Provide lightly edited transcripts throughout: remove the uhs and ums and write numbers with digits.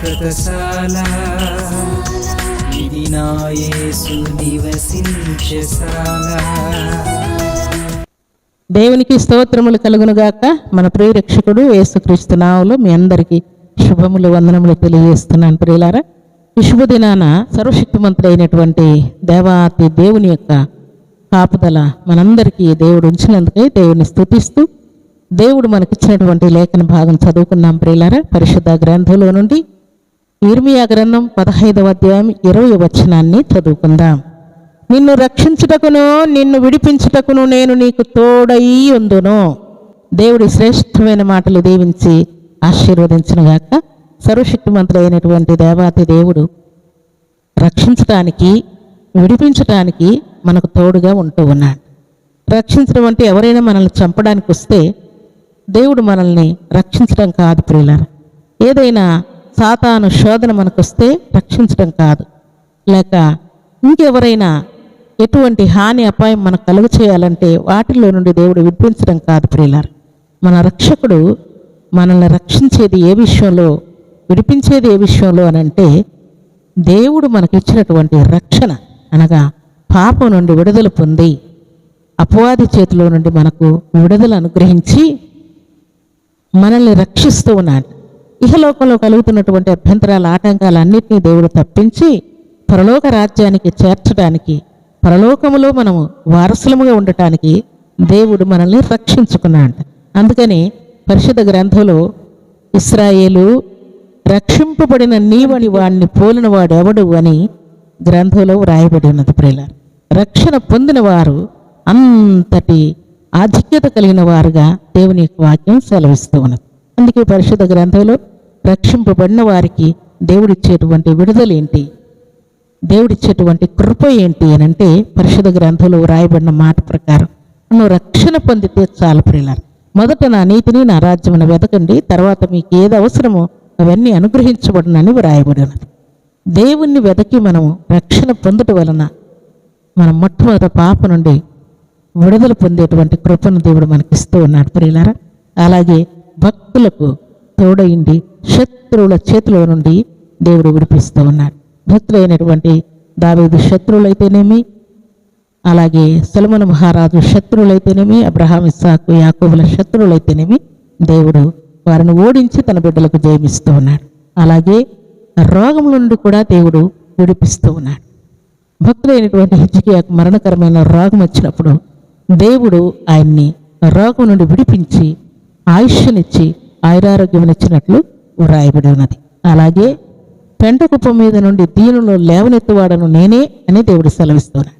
శాశ్వతశాల ఇది నా యేసు నివసించశాల. దేవునికి స్తోత్రములు కలుగునుగాక. మన ప్రియ రక్షకుడు యేసుక్రీస్తు నామములో మీ అందరికీ శుభములు వందనములు తెలియజేస్తున్నాను. ప్రియులారా, ఈ శుభదినాన సర్వశక్తిమంతుడు అయినటువంటి దేవాతి దేవుని యొక్క కాపుదల మనందరికీ దేవుడు ఉంచినందుకై దేవుని స్తుతిస్తూ దేవుడు మనకిచ్చినటువంటి లేఖన భాగం చదువుకున్నాం. ప్రియులారా, పరిశుద్ధ గ్రంథంలో నుండి ఇర్మియా గ్రంథం 15వ అధ్యాయం 20వ వచనాన్ని చదువుకుందాం. నిన్ను రక్షించుటకును నిన్ను విడిపించుటకును నేను నీకు తోడై ఉందును. దేవుడి శ్రేష్టమైన మాటలు దీవించి ఆశీర్వదించునుగాక. సర్వశక్తిమంతుడైనటువంటి దేవాతి దేవుడు రక్షించటానికి విడిపించటానికి మనకు తోడుగా ఉంటూ ఉన్నాడు. రక్షించడం అంటే ఎవరైనా మనల్ని చంపడానికి వస్తే దేవుడు మనల్ని రక్షించడం కాదు ప్రియులారా. ఏదైనా సాతాను శోధన మనకు వస్తే రక్షించడం కాదు, లేక ఇంకెవరైనా ఎటువంటి హాని అపాయం మనకు కలుగు చేయాలంటే వాటిల్లో నుండి దేవుడు విడిపించడం కాదు ప్రియులారా. మన రక్షకుడు మనల్ని రక్షించేది ఏ విషయంలో, విడిపించేది ఏ విషయంలో అని అంటే దేవుడు మనకిచ్చినటువంటి రక్షణ అనగా పాపం నుండి విడుదల పొంది అపవాది చేతిలో నుండి మనకు విడుదల అనుగ్రహించి మనల్ని రక్షిస్తూ ఉన్నాడు. ఇహలోకంలో కలుగుతున్నటువంటి అభ్యంతరాల ఆటంకాలన్నింటినీ దేవుడు తప్పించి పరలోక రాజ్యానికి చేర్చడానికి, పరలోకములో మనము వారసులముగా ఉండటానికి దేవుడు మనల్ని రక్షించుకున్నాడు. అందుకని పరిశుద్ధ గ్రంథంలో ఇశ్రాయేలు రక్షింపబడిన నీవని వాడిని పోలిన వాడు ఎవడు అని గ్రంథంలో వ్రాయబడి ఉన్నది. ప్రియులారా, రక్షణ పొందిన వారు అంతటి ఆధిక్యత కలిగిన వారుగా దేవుని యొక్క వాక్యం సెలవిస్తూ ఉన్నది. అందుకే పరిశుద్ధ గ్రంథంలో రక్షింపబడిన వారికి దేవుడిచ్చేటువంటి విడుదల ఏంటి, దేవుడిచ్చేటువంటి కృప ఏంటి అని అంటే పరిశుద్ధ గ్రంథంలో వ్రాయబడిన మాట ప్రకారం నువ్వు రక్షణ పొందితే చాలు ప్రియులారా. మొదట నా నీతిని నా రాజ్యమును వెతకండి, తర్వాత మీకు ఏది అవసరమో అవన్నీ అనుగ్రహించబడినని వ్రాయబడి ఉన్నది. దేవుణ్ణి వెతకి మనము రక్షణ పొందటం వలన మనం మొట్టమొదట పాప నుండి విడుదల పొందేటువంటి కృపను దేవుడు మనకిస్తూ ఉన్నాడు ప్రియులారా. అలాగే భక్తులకు తోడయిండి శత్రువుల చేతిలో నుండి దేవుడు విడిపిస్తూ ఉన్నాడు. భక్తులైనటువంటి దావీదు శత్రువులైతేనేమి, అలాగే సొలొమోను మహారాజు శత్రువులైతేనేమి, అబ్రహాం ఇస్సాకు యాకోబుల శత్రువులైతేనేమి దేవుడు వారిని ఓడించి తన బిడ్డలకు జయమిస్తూ ఉన్నాడు. అలాగే రోగం నుండి కూడా దేవుడు విడిపిస్తూ ఉన్నాడు. భక్తులైనటువంటి హిజ్కియాకు మరణకరమైన రోగం వచ్చినప్పుడు దేవుడు ఆయన్ని రోగం నుండి విడిపించి ఆయుష్నిచ్చి ఆయురారోగ్యం ఇచ్చినట్లు వ్రాయబడి ఉన్నది. అలాగే పెంట కుప్ప మీద నుండి దీనులో లేవనెత్తువాడను నేనే అని దేవుడు సెలవిస్తున్నాడు.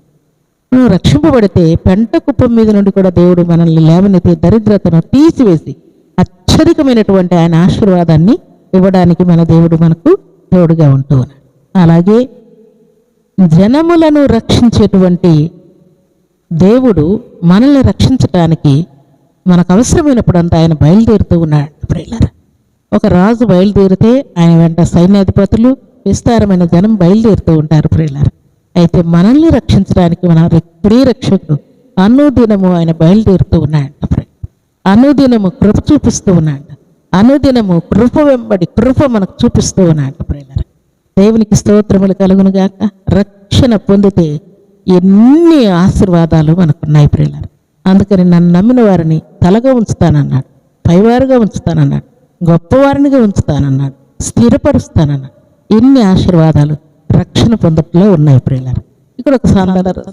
నువ్వు రక్షింపబడితే పెంట కుప్పం మీద నుండి కూడా దేవుడు మనల్ని లేవనెత్తి దరిద్రతను తీసివేసి అత్యధికమైనటువంటి ఆయన ఆశీర్వాదాన్ని ఇవ్వడానికి మన దేవుడు మనకు తోడుగా ఉంటూ ఉన్నాడు. అలాగే జనములను రక్షించేటువంటి దేవుడు మనల్ని రక్షించటానికి మనకు అవసరమైనప్పుడు అంతా ఆయన బయలుదేరుతూ ఉన్నాడు ప్రియులారా. ఒక రాజు బయలుదేరితే ఆయన వెంట సైన్యాధిపతులు విస్తారమైన జనం బయలుదేరుతూ ఉంటారు ప్రియులారా. అయితే మనల్ని రక్షించడానికి మన ప్రియ రక్షకుడు అనుదినము ఆయన బయలుదేరుతూ ఉన్నాడు. అనుదినము కృప చూపిస్తూ ఉన్నాడు. అనుదినము కృప వెంబడి కృప మనకు చూపిస్తూ ఉన్నాడు ప్రియులారా. దేవునికి స్తోత్రములు కలుగునుగాక. రక్షణ పొందితే ఎన్ని ఆశీర్వాదాలు మనకున్నాయి ప్రియులారా. అందుకని నన్ను నమ్మిన వారిని తలగా ఉంచుతానన్నాడు, పైవారుగా ఉంచుతానన్నాడు, గొప్పవారినిగా ఉంచుతానన్నాడు, స్థిరపరుస్తానన్నాడు. ఎన్ని ఆశీర్వాదాలు రక్షణ పొందట్లో ఉన్నాయి ప్రియులారా. ఇక్కడ ఒక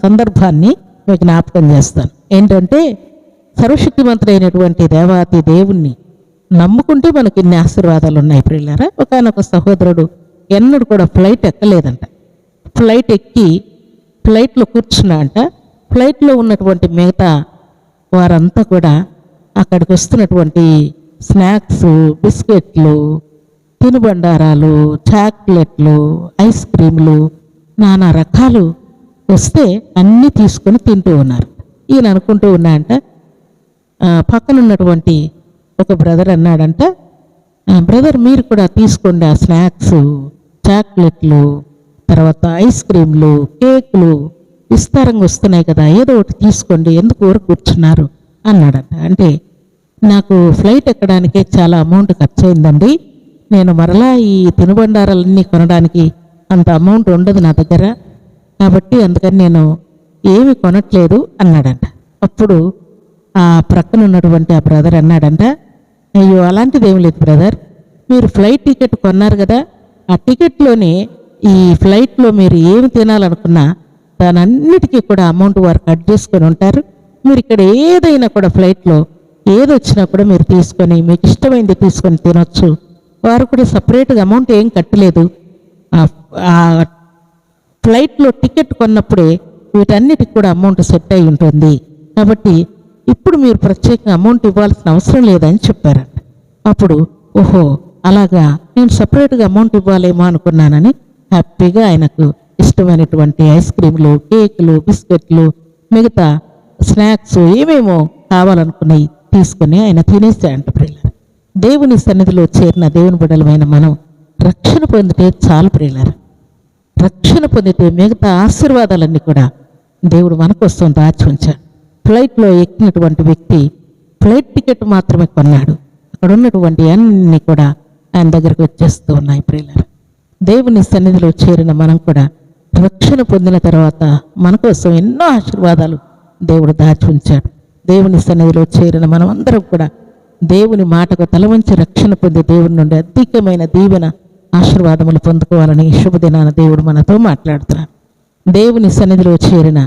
సందర్భాన్ని మీకు జ్ఞాపకం చేస్తాను. ఏంటంటే సర్వశక్తిమంతుడైనటువంటి దేవాతి దేవుణ్ణి నమ్ముకుంటే మనకి ఇన్ని ఆశీర్వాదాలు ఉన్నాయి ప్రియులారా. ఒకనొక సహోదరుడు ఎన్నడూ కూడా ఫ్లైట్ ఎక్కలేదంట. ఫ్లైట్ ఎక్కి ఫ్లైట్లో కూర్చున్నా అంట. ఫ్లైట్లో ఉన్నటువంటి మిగతా వారంతా కూడా అక్కడికి వస్తున్నటువంటి స్నాక్స్, బిస్కెట్లు, తినుబండారాలు, చాక్లెట్లు, ఐస్ క్రీములు, నానా రకాలు వస్తే అన్నీ తీసుకొని తింటూ ఉన్నారు. ఈయన అనుకుంటూ ఉన్నాయంట. పక్కన ఉన్నటువంటి ఒక బ్రదర్ అన్నాడంట, బ్రదర్ మీరు కూడా తీసుకోండి ఆ స్నాక్స్, చాక్లెట్లు, తర్వాత ఐస్ క్రీమ్లు, కేకులు విస్తారంగా వస్తున్నాయి కదా, ఏదో ఒకటి తీసుకోండి, ఎందుకు ఊరు కూర్చున్నారు అన్నాడట. అంటే నాకు ఫ్లైట్ ఎక్కడానికే చాలా అమౌంట్ ఖర్చు అయిందండి, నేను మరలా ఈ తినుబండారాలన్నీ కొనడానికి అంత అమౌంట్ ఉండదు నా దగ్గర, కాబట్టి అందుకని నేను ఏమి కొనట్లేదు అన్నాడంట. అప్పుడు ఆ ప్రక్కన ఉన్నటువంటి ఆ బ్రదర్ అన్నాడంట, అయ్యో అలాంటిది ఏం లేదు బ్రదర్, మీరు ఫ్లైట్ టికెట్ కొన్నారు కదా, ఆ టికెట్లోనే ఈ ఫ్లైట్లో మీరు ఏమి తినాలనుకున్నా దానన్నిటికీ కూడా అమౌంట్ వారు కట్ చేసుకొని ఉంటారు. మీరు ఇక్కడ ఏదైనా కూడా ఫ్లైట్లో ఏది వచ్చినా కూడా మీరు తీసుకొని మీకు ఇష్టమైంది తీసుకొని తినొచ్చు. వారు కూడా సపరేట్గా అమౌంట్ ఏం కట్టలేదు. ఆ ఫ్లైట్లో టికెట్ కొన్నప్పుడే వీటన్నిటికి కూడా అమౌంట్ సెట్ అయి ఉంటుంది. కాబట్టి ఇప్పుడు మీరు ప్రత్యేకంగా అమౌంట్ ఇవ్వాల్సిన అవసరం లేదని చెప్పారంట. అప్పుడు ఓహో అలాగా, నేను సపరేట్గా అమౌంట్ ఇవ్వాలేమో అనుకున్నానని హ్యాపీగా ఆయనకు ఇష్టమైనటువంటి ఐస్ క్రీమ్లు, కేకులు, బిస్కెట్లు, మిగతా స్నాక్స్ ఏమేమో కావాలనుకున్నాయి తీసుకుని ఆయన తినేసాయంట. ప్రియులారా, దేవుని సన్నిధిలో చేరిన దేవుని బిడ్డలమైన మనం రక్షణ పొందితే చాలు ప్రియులారా. రక్షణ పొందితే మిగతా ఆశీర్వాదాలన్నీ కూడా దేవుడు మన కోసం దాచి ఉంచాడు. ఫ్లైట్లో ఎక్కినటువంటి వ్యక్తి ఫ్లైట్ టికెట్ మాత్రమే కొన్నాడు, అక్కడ ఉన్నటువంటి అన్నీ కూడా ఆయన దగ్గరికి వచ్చేస్తూ ఉన్నాయి. ప్రియులారా, దేవుని సన్నిధిలో చేరిన మనం కూడా రక్షణ పొందిన తర్వాత మన కోసం ఎన్నో ఆశీర్వాదాలు దేవుడు దాచి ఉంచాడు. దేవుని సన్నిధిలో చేరిన మనం అందరం కూడా దేవుని మాటకు తలవంచి రక్షణ పొంది దేవుని నుండి అధికమైన దీవెన ఆశీర్వాదములు పొందుకోవాలని శుభదినాన దేవుడు మనతో మాట్లాడుతున్నాడు. దేవుని సన్నిధిలో చేరిన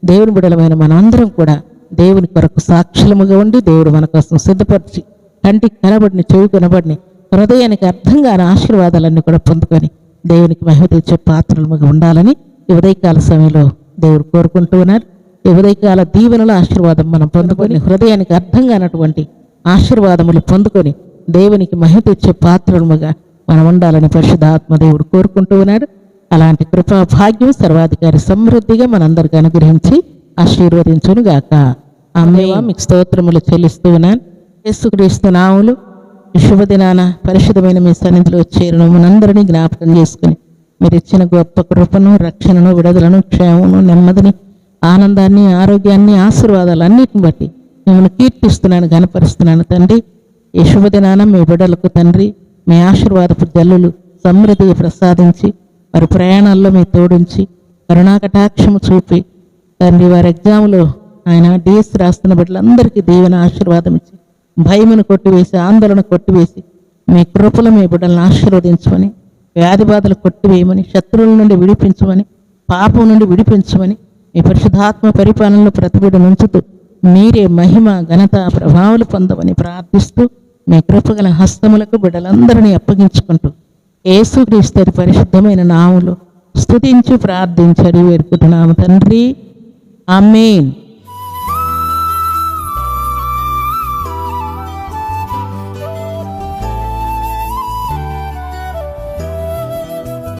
దేవుని బిడలమైన మనందరం కూడా దేవుని కొరకు సాక్షులముగా ఉండి దేవుడు మన కోసం సిద్ధపరిచి కంటికి కనబడిని, చెవి కనబడిని, హృదయానికి అర్థం కాని ఆశీర్వాదాలన్నీ కూడా పొందుకొని దేవునికి మహిమ తెచ్చే పాత్రలుగా ఉండాలని ఈ ఉదయకాల సమయంలో దేవుడు కోరుకుంటూ ఉన్నారు. ఈ ఉదయకాల దీవెనల ఆశీర్వాదం మనం పొందుకొని హృదయానికి అర్థం కానటువంటి ఆశీర్వాదములు పొందుకొని దేవునికి మహిమ తెచ్చే పాత్రలుగా మనం ఉండాలని పరిశుద్ధాత్మ దేవుడు కోరుకుంటూ ఉన్నాడు. అలాంటి కృపా భాగ్యం సర్వాధికారి సమృద్ధిగా మనందరికీ అనుగ్రహించి ఆశీర్వదించును గాక. ఆమేన్. మీకు స్తోత్రములు చెల్లిస్తూ ఉన్నాను. యేసుక్రీస్తు నామములో ఈ శుభదినాన పరిశుద్ధమైన మీ సన్నిధిలో చేరిన మనందరినీ జ్ఞాపకం చేసుకుని మీరు ఇచ్చిన గొప్ప కృపను, రక్షణను, విడుదలను, క్షేమను, నెమ్మదిని, ఆనందాన్ని, ఆరోగ్యాన్ని, ఆశీర్వాదాలు అన్నిటిని బట్టి మిమ్మల్ని కీర్తిస్తున్నాను, ఘనపరుస్తున్నాను తండ్రి. ఈ శుభదినాన మీ బిడ్డలకు తండ్రి మీ ఆశీర్వాదపు జల్లులు సమృద్ధి ప్రసాదించి వారి ప్రయాణాల్లో మీ తోడుంచి కరుణాకటాక్షము చూపి తండ్రి వారి ఎగ్జామ్లో ఆయన డిఎస్ రాస్తున్న బిడ్డలందరికీ దీవెన ఆశీర్వాదం ఇచ్చి భయమును కొట్టివేసి, ఆందోళన కొట్టివేసి మీ కృపలు మీ బిడ్డలను ఆశీర్వదించమని, వ్యాధి బాధలు కొట్టివేయమని, శత్రువుల నుండి విడిపించమని, పాపం నుండి విడిపించమని మీ పరిశుద్ధాత్మ పరిపాలనలో ప్రతిబిడ నుంచుతూ మీరే మహిమ, ఘనత, ప్రభావాలు పొందమని ప్రార్థిస్తూ మీ కృపగల హస్తములకు బిడ్డలందరినీ అప్పగించుకుంటూ యేసుక్రీస్తు పరిశుద్ధమైన నామములో స్తుతించి ప్రార్థించి అడిగి వేడుకుంటున్నాము తండ్రి. ఆమేన్.